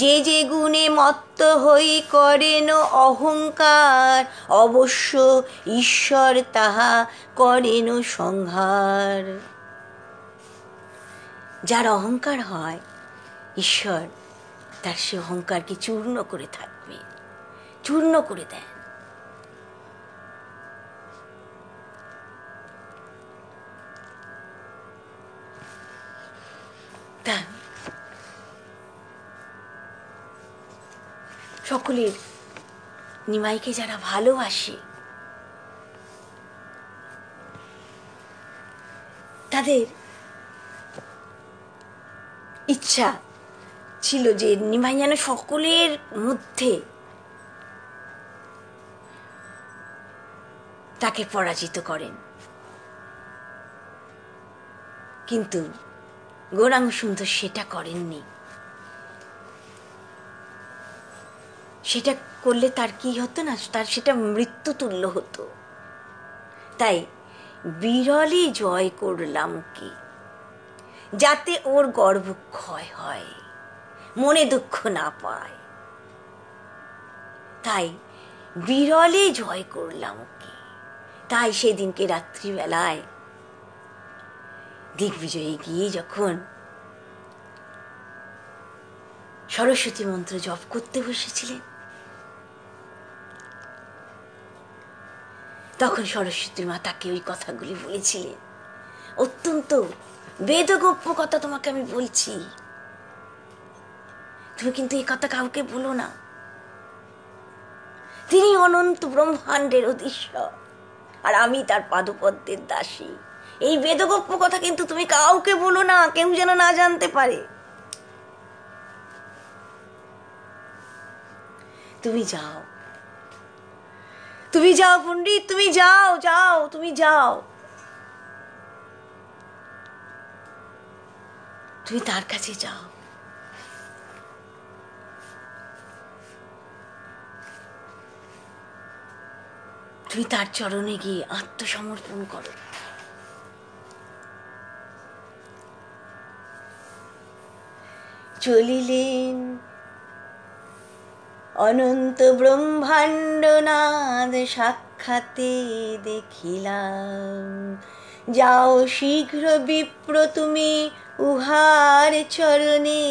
যে যে গুণে মত্ত হই করেন অহংকার, অবশ্য ঈশ্বর তাহা করেন সংহার। যার অহংকার হয়, ঈশ্বর তার সে অহংকারকে চূর্ণ করে থাকবে, চূর্ণ করে দেন। তা সকলের নিমাইকে যারা ভালোবাসে তাদের ইচ্ছা ছিল যে নিমাই যেন সকলের মধ্যে তাকে পরাজিত করেন। কিন্তু গৌরাঙ্গ সুন্দর সেটা করেননি। সেটা করলে তার কি হতো না, তার সেটা মৃত্যু তুল্য হতো। তাই বিরলে জয় করলাম কি, যাতে ওর গর্ব ক্ষয় হয়, মনে দুঃখ না পায়। তাই বিরলে জয় করলাম কি। তাই সেদিনকে রাত্রিবেলায় দিগ্বিজয়ী গিয়ে যখন সরস্বতী মন্ত্র জপ করতে বসেছিলেন, তখন সরস্বতী মা তাকে ওই কথাগুলি বলেছিলেন। অত্যন্ত বেদগোপ্য কথা তোমাকে আমি বলছি, তুমি কিন্তু এই কথা কাউকে বলো না। তিনি অনন্ত ব্রহ্মাণ্ডের অধীশ্বর, আর আমি তার পাদপদ্মের দাসী। এই বেদগোপ্য কথা কিন্তু তুমি কাউকে বলো না, কেউ যেন না জানতে পারে। তুমি যাও, তুমি যাও পণ্ডিত, তুমি যাও, যাও, তুমি যাও, তুমি তার কাছে যাও। তুমি তার চরণে গিয়ে আত্মসমর্পণ করো। চলিলেন অনন্ত ব্রহ্মাণ্ড নাদ সাক্ষাতে দেখিলাম, যাও শীঘ্র বিপ্র তুমি উহার চরণে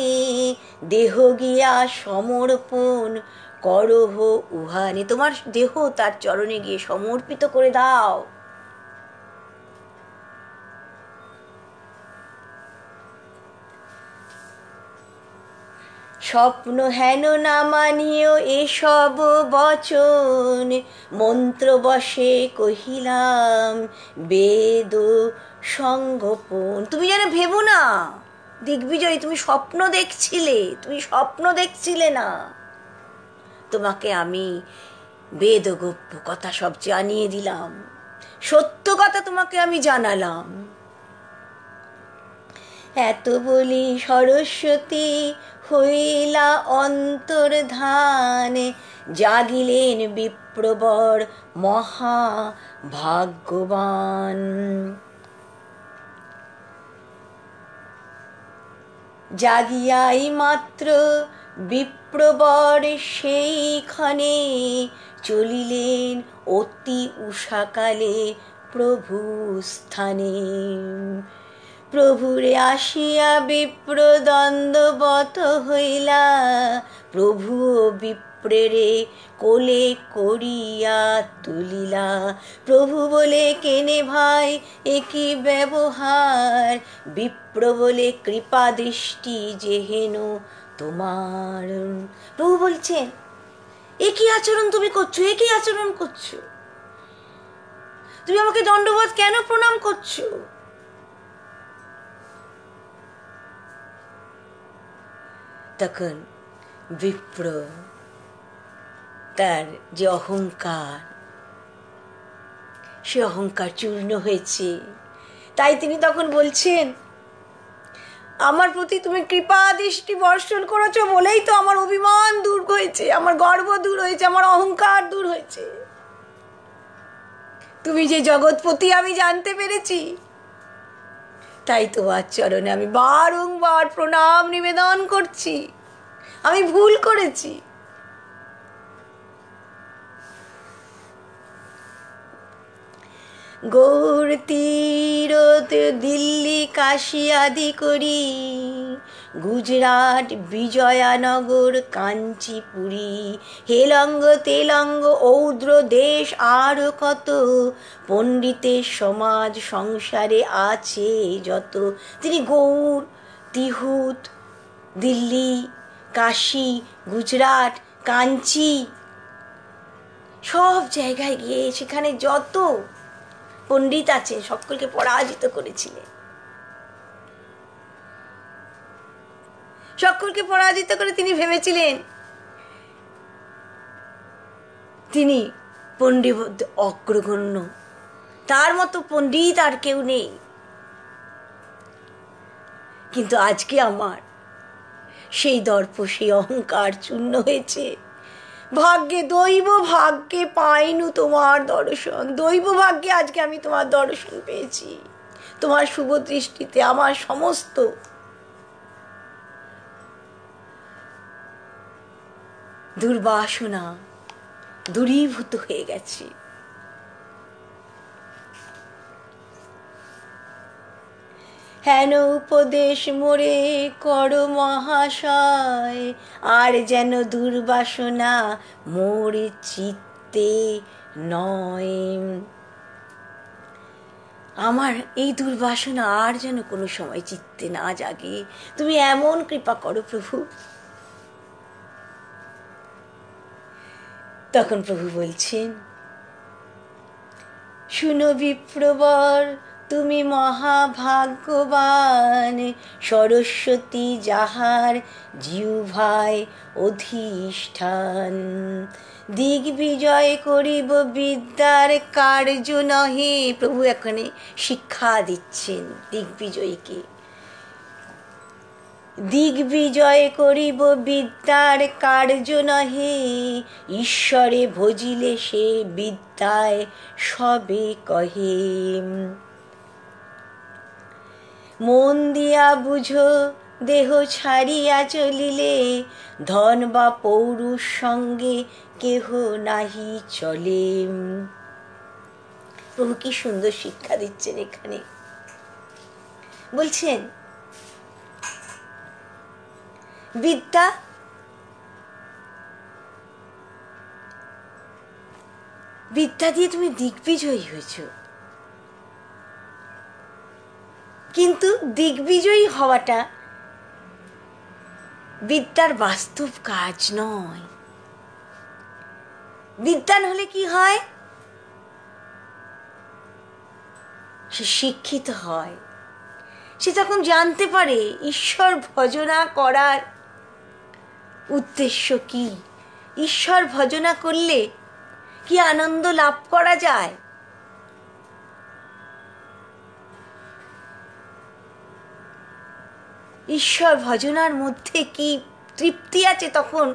দেহ গিয়া সমর্পণ করহ উহানে। তোমার দেহ তার চরণে গিয়ে সমর্পিত করে দাও। স্বপ্ন হেন না মানিও এসব বচন, মন্ত্র বশে কহিলাম বেদ সংগোপন। তুমি যেন ভেবো না দিগ্বিজয় তুমি স্বপ্ন দেখছিলে, তুমি স্বপ্ন দেখছিলে না। তোমাকে আমি বেদ গোপ্য কথা সব জানিয়ে দিলাম, সত্য কথা তোমাকে আমি জানালাম। এত বলি সরস্বতী হইলা অন্তর্ধান, জাগিলেন বিপ্রবর মহা ভাগ্যবান। জাগিয়াই মাত্র বিপ্রবর সেইখানে, চলিলেন অতি উষাকালে প্রভু স্থানে। প্রভুরে আসিয়া বিপ্র দ্বন্দ্ববত হইলা, প্রভু বিপ্রেরে কোলে করিয়া তুলিলা। প্রভু বলে কেনে ভাই একই ব্যবহার, বিপ্র বলে কৃপা দৃষ্টি যেহেন তোমার। প্রভু বলছেন একই আচরণ তুমি করছো, একই আচরণ করছো, তুমি আমাকে দণ্ডবোধ কেন প্রণাম করছো? তখন বিপ্র তার যে অহংকার, সে অহংকার চূর্ণ হয়েছে। তাই তিনি তখন বলছেন আমার প্রতি তুমি কৃপা দৃষ্টি বর্ষণ করেছো বলেই তো আমার অভিমান দূর হয়েছে, আমার গর্ব দূর হয়েছে, আমার অহংকার দূর হয়েছে। তুমি যে জগৎপতি আমি জানতে পেরেছি, তাই তোমার চরণে আমি বারংবার প্রণাম নিবেদন করছি। আমি ভুল করেছি। গৌর তীরত দিল্লি কাশী আদি করি, গুজরাট বিজয়ানগর কাঞ্চিপুরী, হেলঙ্গ তেলঙ্গ ঔদ্র দেশ আর কত, পণ্ডিতের সমাজ সংসারে আছে যত। তিনি গৌর, তিহুত, দিল্লি, কাশী, গুজরাট, কাঞ্চি সব জায়গায় গিয়ে সেখানে যত পণ্ডিত আছে সকলকে পরাজিত করেছিলেন। সকলকে পরাজিত করে তিনি ভেবেছিলেন তিনি পণ্ডিত অগ্রগণ্য, তার মতো পণ্ডিত আর কেউ নেই। কিন্তু আজকে আমার সেই দর্প, সেই অহংকার চূর্ণ হয়েছে। ভাগ্যে, দৈব ভাগ্যে পাইনু তোমার দর্শন। দৈব ভাগ্যে আজকে আমি তোমার দর্শন পেয়েছি। তোমার শুভ দৃষ্টিতে আমার সমস্ত দুর্বাসনা দূরীভূত হয়ে গেছে। হেন উপদেশ মোরে কর মহাশয়, আর যেন দুর্বাসনা মোর চিত্তে নয়। আমার এই দুর্বাসনা আর যেন কোনো সময় চিত্তে না জাগে, তুমি এমন কৃপা করো প্রভু। তখন প্রভু বলছেন শুনো বিপ্রবর তুমি মহাভাগ্যবান, সরস্বতী যাহার জিহ্বায় অধিষ্ঠান। দিগ্বিজয় করিব বিদ্যার কার্য নহে। প্রভু এখানে শিক্ষা দিচ্ছেন দিগ্বিজয়কে। দিগ্বিজয় করিব বিদ্যার কার্য নহে, ঈশ্বরে ভজিলে সে বিদ্যায় সবে কহে। মন দিয়া বুঝো দেহ ছাড়িয়া চলিলে, ধন বা পৌরুষ সঙ্গে কেহ নাহি চলে। প্রভু কি সুন্দর শিক্ষা দিচ্ছেন এখানে। বলছেন বিদ্যা বিদ্যা দিয়ে তুমি দিগ্বিজয়ী হয়েছ, কিন্তু দিগ্বিজয়ী হওয়াটা বিদ্যার বাস্তব কাজ নয়। বিদ্যান হলে কি হয়, সে শিক্ষিত হয়, সে তখন জানতে পারে ঈশ্বর ভজনা করার উদ্দেশ্য কি, ঈশ্বর ভজনা করলে কি আনন্দ লাভ করা যায়। ঈশ্বর ভজনার মধ্যে কি তৃপ্তি আছে, তখন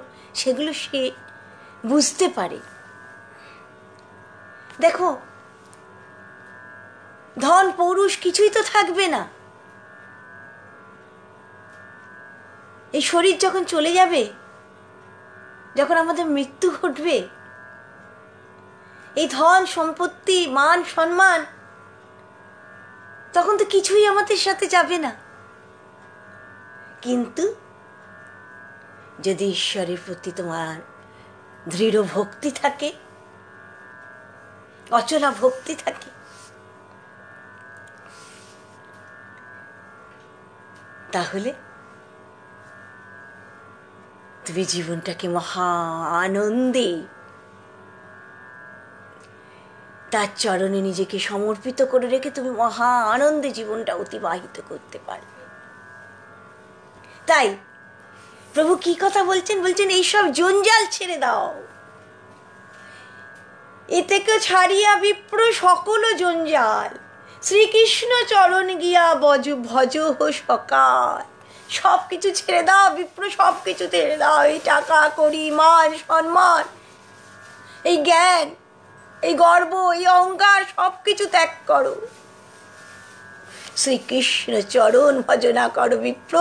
সেগুলো সে বুঝতে পারে। দেখো, ধন পৌরুষ কিছুই তো থাকবে না। এই শরীর যখন চলে যাবে, যখন আমাদের মৃত্যু ঘটবে, এই ধন সম্পত্তি মান সম্মান তখন তো কিছুই আমাদের সাথে যাবে না। কিন্তু যদি ঈশ্বরের প্রতি তোমার দৃঢ় ভক্তি থাকে, অচলা ভক্তি থাকে, তাহলে তুমি জীবনটাকে মহা আনন্দে তার চরণে নিজেকে সমর্পিত করে রেখে তুমি মহা আনন্দে জীবনটা অতিবাহিত করতে পারবে। তাই প্রভু কি কথা বলছেন, বলছেন এইসব জঞ্জাল ছেড়ে দাও, এ থেকে ছাড়িয়া বিপ্র সকল জঞ্জাল, শ্রীকৃষ্ণ চরণ গিয়া ভজ হো সকাল। সব কিছু ছেড়ে দাও বিপ্র, সব কিছু ছেড়ে দাও। এই টাকা কড়ি মান সম্মান, এই জ্ঞান, এই গর্ব, এই অহংকার সব কিছু ত্যাগ করো, শ্রীকৃষ্ণ চরণ ভজনা করো বিপ্র।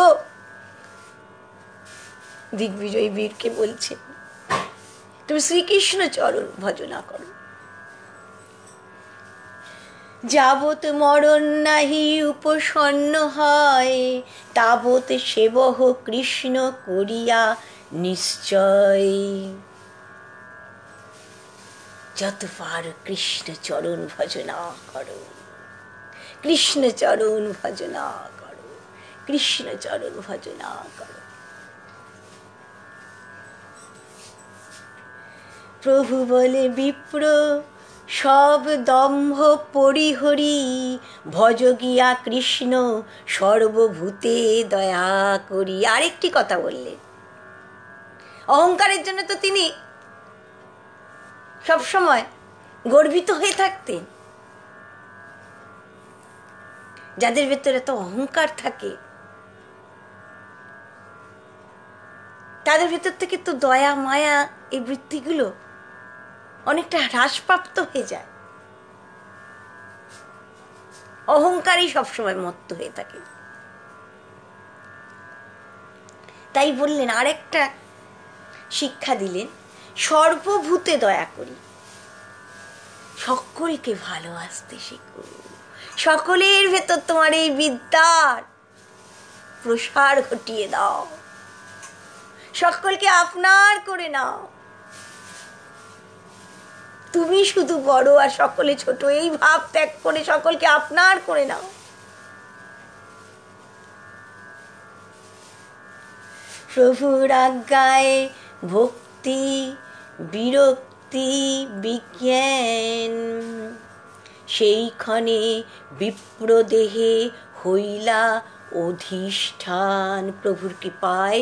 দিগ্বিজয়ী বীরকে বলছে তুমি শ্রীকৃষ্ণ চরণ ভজনা করো। যাবত মরণ নাহি উপসন্ন হয়, তাবত সেবহ কৃষ্ণ করিয়া নিশ্চয়। যত পারো কৃষ্ণ চরণ ভজনা করো, কৃষ্ণ চরণ ভজনা করো, কৃষ্ণ চরণ ভজনা করো। প্রভু বলে বিপ্র সব দম্ভ পরিহরি, ভজ গিয়া কৃষ্ণ সর্বভূতে দয়া করি। আরেকটি কথা বললে, অহংকারের জন্য তো তিনি সবসময় গর্বিত হয়ে থাকতেন। যাদের ভেতরে তো অহংকার থাকে, তাদের ভেতর থেকে তো দয়া মায়া এই বৃত্তিগুলো অনেকটা হ্রাসপ্রাপ্ত হয়ে যায়। অহংকারই সবসময় মত্ত হয়ে থাকে। তাই বললেন, আরেকটা শিক্ষা দিলেন, সর্বভূতে দয়া করি, সকলকে ভালোবাসতে শিখো, সকলের ভেতর তোমার এই বিদ্যার প্রসার ঘটিয়ে দাও, সকলকে আপনার করে নাও। তুমি শুধু বড় আর সকলে ছোট, এই ভাব ত্যাগ করে সকলকে আপনার করে নাও। প্রভুর আজ্ঞায় ভক্তি বিরক্তি বিজ্ঞান, সেইখানে বিপ্রদেহে হইলা অধিষ্ঠান। প্রভুর কৃপায়